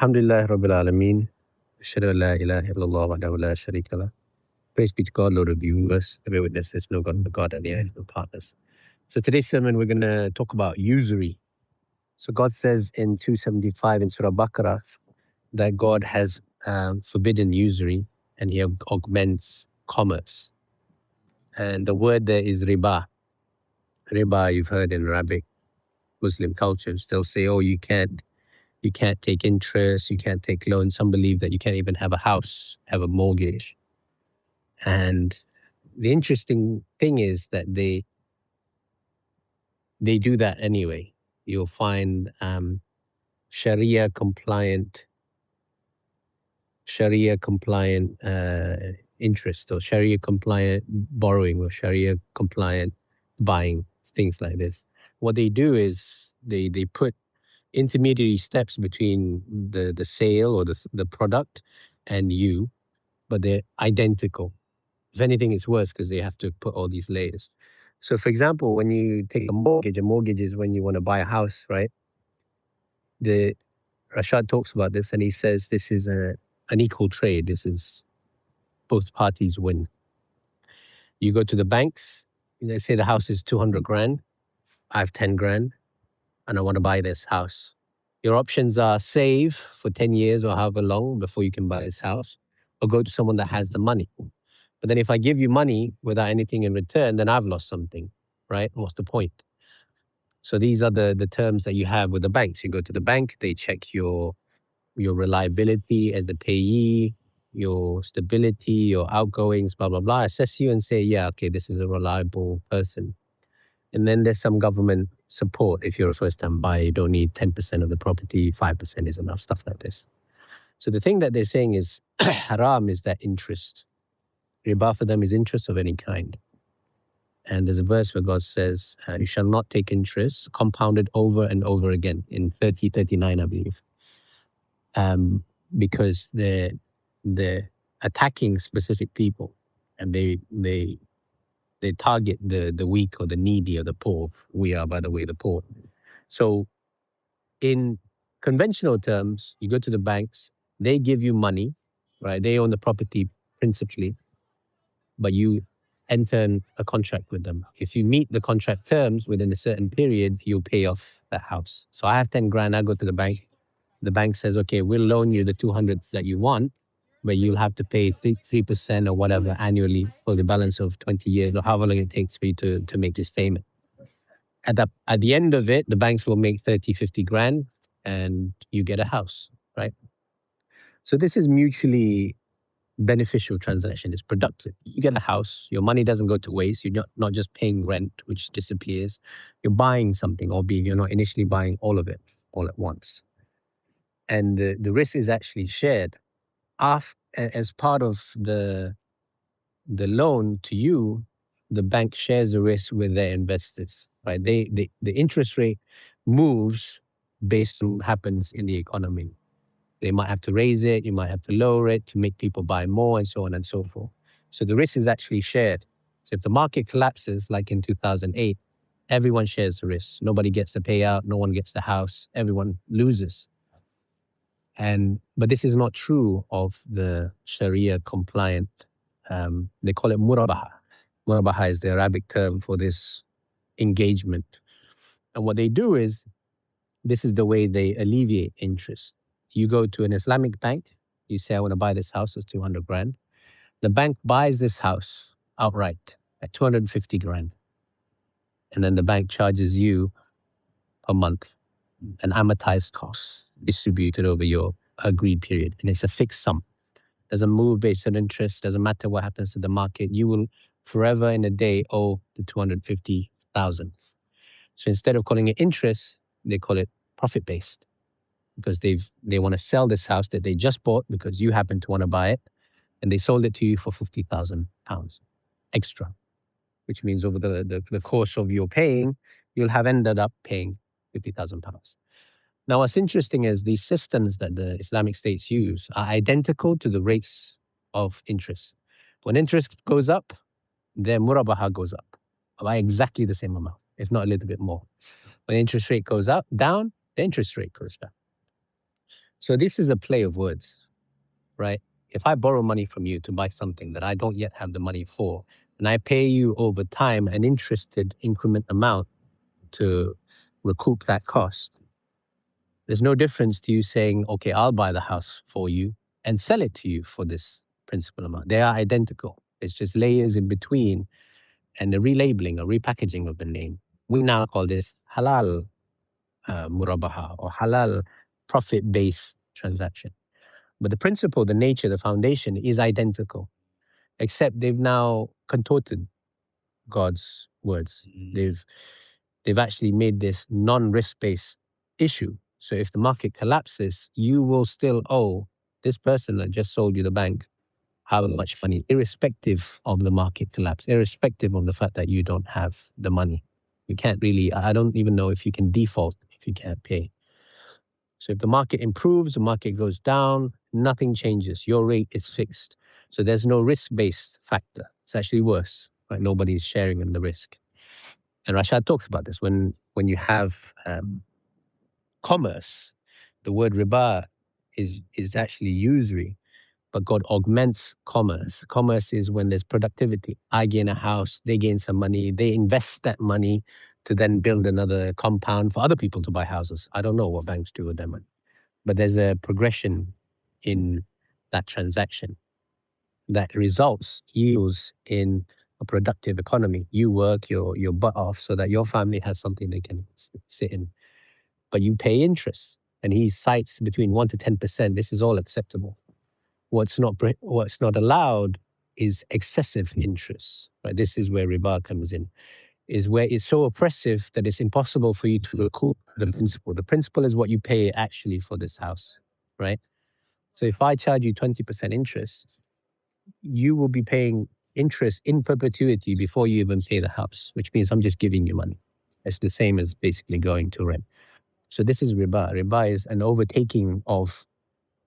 Alhamdulillah Rabbil Alameen. Ashhadu an la ilaha illallah wahdahu la sharika lah. Praise be to God, Lord of the universe. Every witness there's no God but God and there is no partners. So today's sermon we're going to talk about usury. So God says in 275 in Surah Baqarah that God has forbidden usury and He augments commerce. And the word there is riba. Riba, you've heard in Arabic Muslim cultures, they'll say, oh, you can't take interest, you can't take loans. Some believe that you can't even have a house, have a mortgage. And the interesting thing is that they do that anyway. You'll find Sharia compliant interest or Sharia compliant borrowing or Sharia compliant buying, things like this. What they do is they put intermediary steps between the sale or the product and you, but they're identical. If anything, it's worse because they have to put all these layers. So, for example, when you take a mortgage is when you want to buy a house, right? The Rashad talks about this and he says this is an equal trade. This is both parties win. You go to the banks, they say the house is 200 grand, I have 10 grand, and I want to buy this house. Your options are save for 10 years or however long before you can buy this house, or go to someone that has the money. But then if I give you money without anything in return, then I've lost something, right? What's the point? So these are the terms that you have with the banks. You go to the bank, they check your reliability as the payee, your stability, your outgoings, blah, blah, blah, assess you and say, yeah, okay, this is a reliable person. And then there's some government support. If you're a first-time buyer, you don't need 10% of the property, 5% is enough, stuff like this. So the thing that they're saying is haram is that interest. Riba for them is interest of any kind. And there's a verse where God says, you shall not take interest compounded over and over again in 39, I believe. Because they're attacking specific people and they target the weak or the needy or the poor. We are, by the way, the poor. So in conventional terms, you go to the banks, they give you money, right? They own the property principally, but you enter a contract with them. If you meet the contract terms within a certain period, you'll pay off that house. So I have 10 grand, I go to the bank. The bank says, okay, we'll loan you the 200s that you want, but you'll have to pay 3% or whatever annually for the balance of 20 years or however long it takes for you to make this payment. At the end of it, the banks will make 30, 50 grand and you get a house, right? So this is mutually beneficial transaction. It's productive. You get a house, your money doesn't go to waste. You're not just paying rent, which disappears. You're buying something, albeit you're not initially buying all of it all at once. And the risk is actually shared. As part of the loan to you, the bank shares the risk with their investors, right? The interest rate moves based on what happens in the economy. They might have to raise it, you might have to lower it to make people buy more and so on and so forth. So the risk is actually shared. So if the market collapses, like in 2008, everyone shares the risk. Nobody gets the payout, no one gets the house, everyone loses. But this is not true of the Sharia compliant. They call it Murabaha. Murabaha is the Arabic term for this engagement. And what they do is, this is the way they alleviate interest. You go to an Islamic bank, you say, I want to buy this house, it's 200 grand. The bank buys this house outright at 250 grand. And then the bank charges you a month, an amortized cost distributed over your agreed period. And it's a fixed sum. Doesn't move based on interest, doesn't matter what happens to the market. You will forever in a day owe the 250,000. So instead of calling it interest, they call it profit-based, because they want to sell this house that they just bought because you happen to want to buy it, and they sold it to you for £50,000 extra, which means over the course of your paying, you'll have ended up paying £50,000. Now, what's interesting is these systems that the Islamic states use are identical to the rates of interest. When interest goes up, their Murabaha goes up by exactly the same amount, if not a little bit more. When interest rate goes down, the interest rate goes down. So this is a play of words, right? If I borrow money from you to buy something that I don't yet have the money for, and I pay you over time an interested increment amount to recoup that cost, there's no difference to you saying, okay, I'll buy the house for you and sell it to you for this principal amount. They are identical. It's just layers in between and a relabeling, a repackaging of the name. We now call this halal murabaha or halal profit-based transaction. But the principle, the nature, the foundation is identical, except they've now contorted God's words. They've actually made this non-risk based issue. So if the market collapses, you will still owe this person that just sold you the bank however much money, irrespective of the market collapse, irrespective of the fact that you don't have the money. You can't really, I don't even know if you can default if you can't pay. So if the market improves, the market goes down, nothing changes. Your rate is fixed. So there's no risk-based factor. It's actually worse, right? Nobody's sharing in the risk. And Rashad talks about this. When you have commerce, the word riba is actually usury, but God augments commerce. Commerce is when there's productivity. I gain a house, they gain some money, they invest that money to then build another compound for other people to buy houses. I don't know what banks do with their money, but there's a progression in that transaction that results, yields in a productive economy. You work your butt off so that your family has something they can sit in, but you pay interest. And he cites between 1 to 10%. This is all acceptable. What's not allowed is excessive interest. Right? This is where riba comes in, is where it's so oppressive that it's impossible for you to recoup the principal. The principal is what you pay actually for this house, right? So if I charge you 20% interest, you will be paying interest in perpetuity before you even pay the house, which means I'm just giving you money. It's the same as basically going to rent. So this is riba. Riba is an overtaking of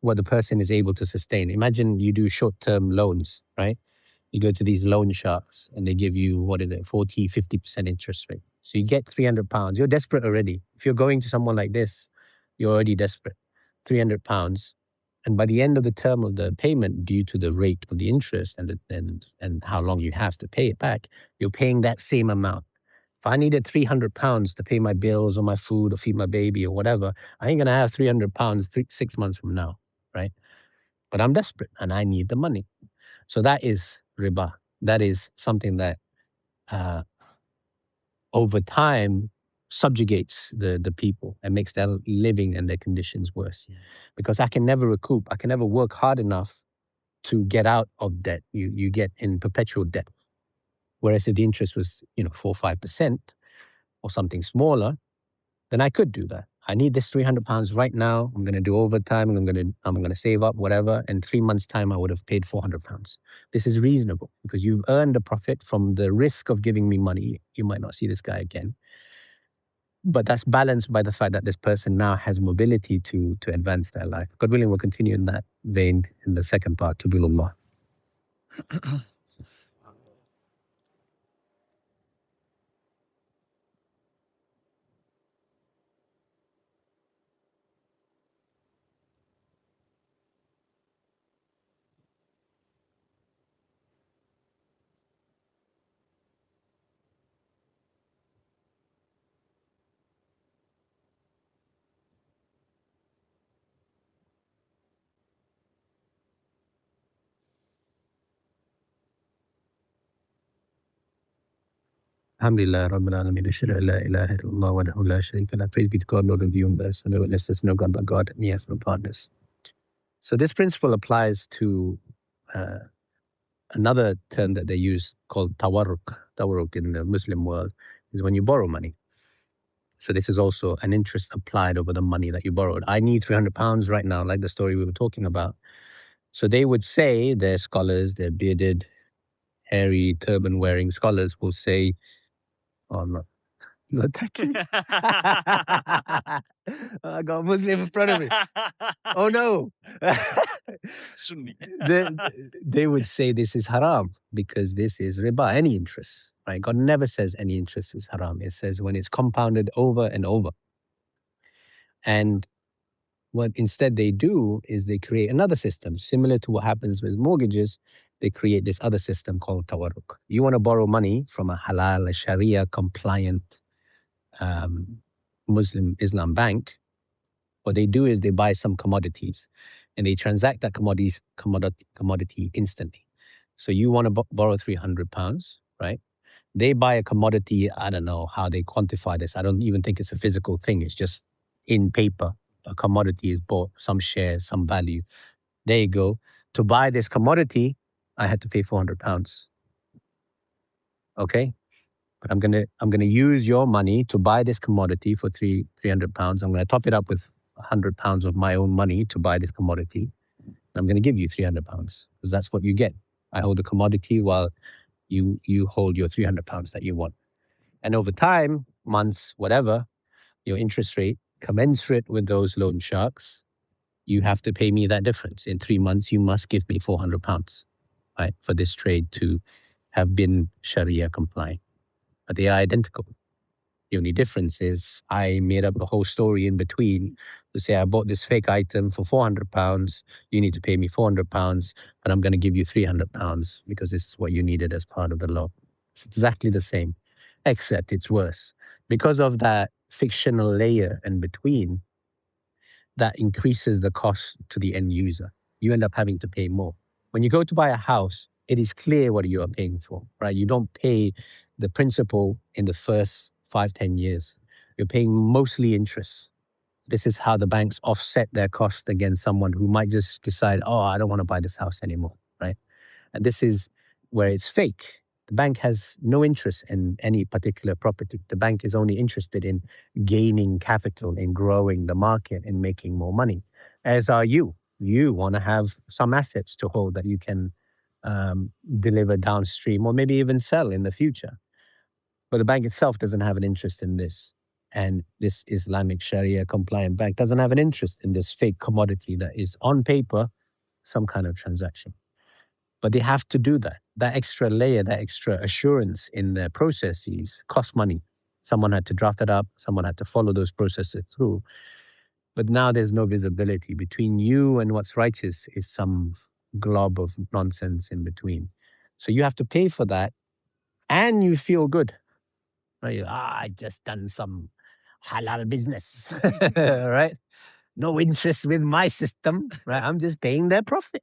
what the person is able to sustain. Imagine you do short-term loans, right? You go to these loan sharks and they give you, 40, 50% interest rate. So you get £300. You're desperate already. If you're going to someone like this, you're already desperate. £300. And by the end of the term of the payment, due to the rate of the interest and how long you have to pay it back, you're paying that same amount. If I needed £300 to pay my bills or my food or feed my baby or whatever, I ain't gonna have £300 6 months from now, right? But I'm desperate and I need the money. So that is riba. That is something that over time subjugates the people and makes their living and their conditions worse. Because I can never recoup. I can never work hard enough to get out of debt. You get in perpetual debt. Whereas if the interest was 4 or 5% or something smaller, then I could do that. I need this £300 right now. I'm going to do overtime. I'm going to save up whatever. In 3 months' time, I would have paid £400. This is reasonable because you've earned a profit from the risk of giving me money. You might not see this guy again, but that's balanced by the fact that this person now has mobility to advance their life. God willing, we'll continue in that vein in the second part. Tubilullah. Alhamdulillah, Rabbil Alameen, ashhadu an la ilaha illallah wahdahu la sharika lah. Praise be to God, Lord of the universe, and there's no God but God, and He has no partners. So this principle applies to another term that they use called Tawarruq. Tawarruq in the Muslim world is when you borrow money. So this is also an interest applied over the money that you borrowed. I need £300 right now, like the story we were talking about. So they would say, their scholars, their bearded, hairy, turban-wearing scholars will say, oh, I'm not attacking. I got a Muslim in front of me. Oh no. They would say this is haram because this is riba, any interest, right? God never says any interest is haram. It says when it's compounded over and over. And what instead they do is they create another system similar to what happens with mortgages. They create this other system called Tawarruq. You want to borrow money from a halal, a Sharia compliant um, Muslim Islam bank. What they do is they buy some commodities and they transact that commodity instantly. So you want to borrow £300, right? They buy a commodity. I don't know how they quantify this. I don't even think it's a physical thing. It's just in paper. A commodity is bought, some shares, some value. There you go. To buy this commodity, I had to pay £400. Okay, but I'm gonna use your money to buy this commodity for £300. I'm gonna top it up with £100 of my own money to buy this commodity. I'm gonna give you £300 because that's what you get. I hold the commodity while you hold your £300 that you want. And over time, months, whatever, your interest rate commensurate with those loan sharks, you have to pay me that difference. In 3 months, you must give me £400, right, for this trade to have been Sharia compliant. But they are identical. The only difference is I made up a whole story in between to say I bought this fake item for £400. You need to pay me £400, but I'm going to give you £300 because this is what you needed as part of the law. It's exactly the same, except it's worse. Because of that fictional layer in between, that increases the cost to the end user. You end up having to pay more. When you go to buy a house, it is clear what you are paying for, right? You don't pay the principal in the first 5-10 years. You're paying mostly interest. This is how the banks offset their cost against someone who might just decide, oh, I don't want to buy this house anymore, right? And this is where it's fake. The bank has no interest in any particular property. The bank is only interested in gaining capital, in growing the market, and making more money, as are you. You want to have some assets to hold that you can deliver downstream or maybe even sell in the future. But the bank itself doesn't have an interest in this. And this Islamic Sharia compliant bank doesn't have an interest in this fake commodity that is on paper some kind of transaction. But they have to do that. That extra layer, that extra assurance in their processes costs money. Someone had to draft it up. Someone had to follow those processes through. But now there's no visibility. Between you and what's righteous is some glob of nonsense in between. So you have to pay for that and you feel good. Right? I just done some halal business, right? No interest with my system, right? I'm just paying their profit.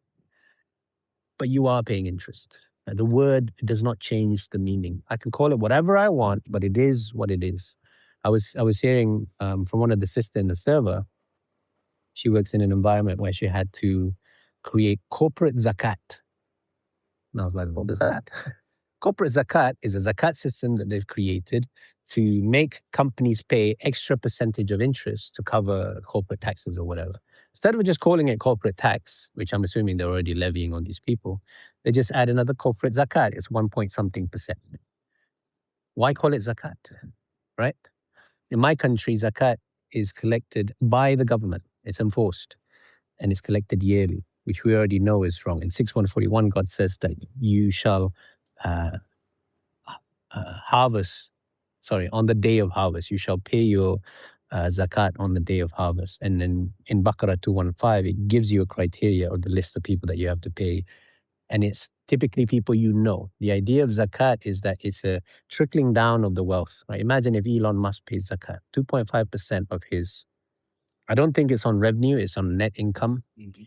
But you are paying interest. The word does not change the meaning. I can call it whatever I want, but it is what it is. I was hearing from one of the sisters in the server. She works in an environment where she had to create corporate zakat. And I was like, what is that? Corporate zakat is a zakat system that they've created to make companies pay extra percentage of interest to cover corporate taxes or whatever. Instead of just calling it corporate tax, which I'm assuming they're already levying on these people, they just add another corporate zakat. It's 1 point something percent. Why call it zakat, right? In my country, zakat is collected by the government. It's enforced and it's collected yearly, which we already know is wrong. In 6:141, God says that you shall harvest, on the day of harvest. You shall pay your zakat on the day of harvest. And then in Baqarah 215, it gives you a criteria or the list of people that you have to pay. And it's typically people you know. The idea of zakat is that it's a trickling down of the wealth. Right? Imagine if Elon Musk pays zakat, 2.5% of his, I don't think it's on revenue, it's on net income. Mm-hmm.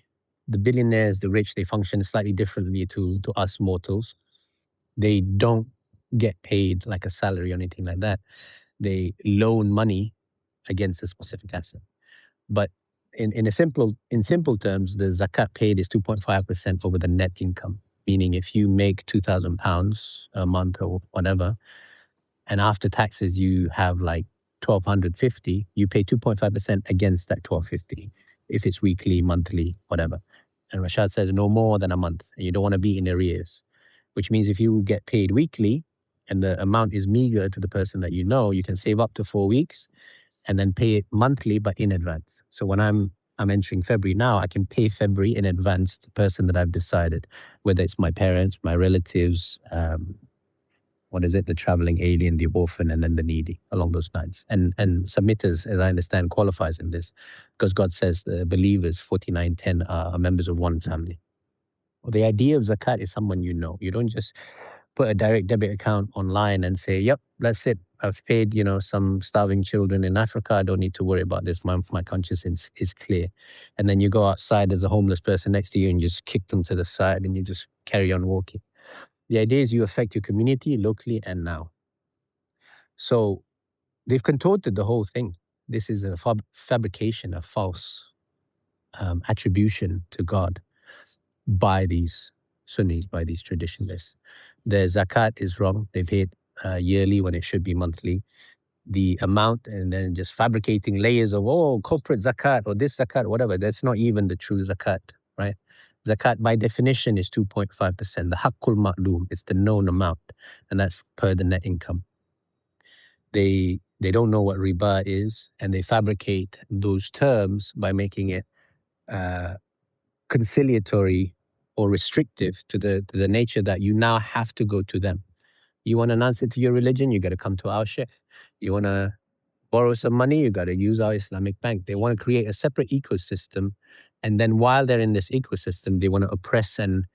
The billionaires, the rich, they function slightly differently to us mortals. They don't get paid like a salary or anything like that. They loan money against a specific asset. But in simple terms, the zakat paid is 2.5% over the net income. Meaning if you make £2,000 a month or whatever, and after taxes you have like 1,250, you pay 2.5% against that 1,250. If it's weekly, monthly, whatever. And Rashad says no more than a month. And you don't want to be in arrears. Which means if you get paid weekly and the amount is meager to the person that you know, you can save up to 4 weeks and then pay it monthly, but in advance. So when I'm entering February now, I can pay February in advance to the person that I've decided, whether it's my parents, my relatives, what is it? The traveling alien, the orphan, and then the needy, along those lines. And submitters, as I understand, qualifies in this because God says the believers, 49:10, are members of one family. Well, the idea of zakat is someone you know. You don't just put a direct debit account online and say, yep, that's it. I've paid, some starving children in Africa. I don't need to worry about this. My conscience is clear. And then you go outside, there's a homeless person next to you and you just kick them to the side and you just carry on walking. The idea is you affect your community locally and now. So they've contorted the whole thing. This is a fabrication, a false attribution to God by these Sunnis, by these traditionalists. The zakat is wrong. They pay it yearly when it should be monthly. The amount and then just fabricating layers of, corporate zakat or this zakat, whatever. That's not even the true zakat, right? Zakat by definition is 2.5%. The haqqul ma'lum, it's the known amount, and that's per the net income. They don't know what riba is, and they fabricate those terms by making it conciliatory or restrictive to the nature that you now have to go to them. You want an answer to your religion, you got to come to our sheikh. You want to borrow some money, you got to use our Islamic bank. They want to create a separate ecosystem. And then while they're in this ecosystem, they want to oppress and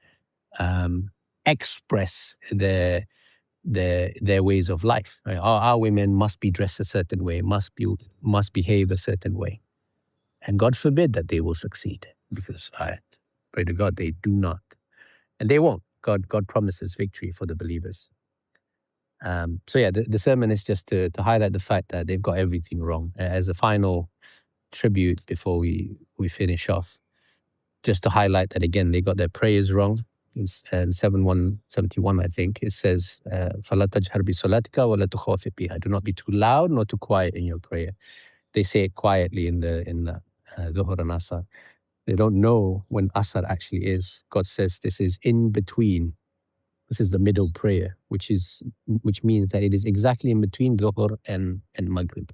express their ways of life. Right? Our women must be dressed a certain way, must behave a certain way. And God forbid that they will succeed, because I pray to God they do not. And they won't. God promises victory for the believers. So yeah, the sermon is just to highlight the fact that they've got everything wrong. As a final tribute before we finish off, just to highlight that again, they got their prayers wrong. In 7171, I think, it says, فَلَا تَجْهَرْ بِصَلَاتِكَ وَلَا تُخَافِتْ بِهَا. Do not be too loud nor too quiet in your prayer. They say it quietly in the Dhuhr and Asr. They don't know when Asr actually is. God says this is in between. This is the middle prayer, which means that it is exactly in between Dhuhr and Maghrib.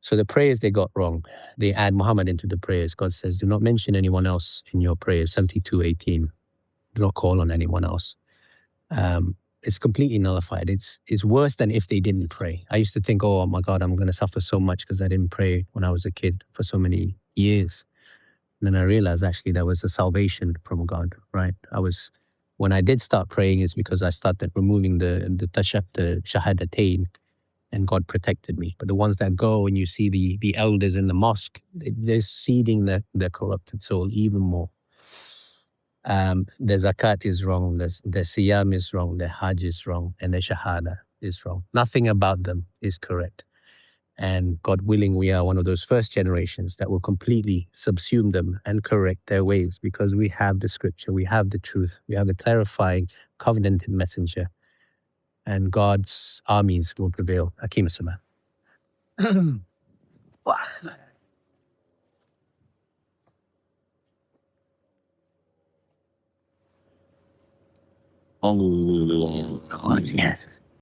So the prayers they got wrong. They add Muhammad into the prayers. God says, do not mention anyone else in your prayers. 72:18. Do not call on anyone else. It's completely nullified. It's worse than if they didn't pray. I used to think, oh my God, I'm going to suffer so much because I didn't pray when I was a kid for so many years. And then I realized actually there was a salvation from God, right? When I did start praying, is because I started removing the shahadatain, and God protected me. But the ones that go and you see the elders in the mosque, they're seeding their corrupted soul even more. The zakat is wrong, the siyam is wrong, the hajj is wrong, and the shahada is wrong. Nothing about them is correct. And God willing, we are one of those first generations that will completely subsume them and correct their ways, because we have the scripture, we have the truth, we have the clarifying covenanted messenger, and God's armies will prevail. Akim as-salam. Oh, yes.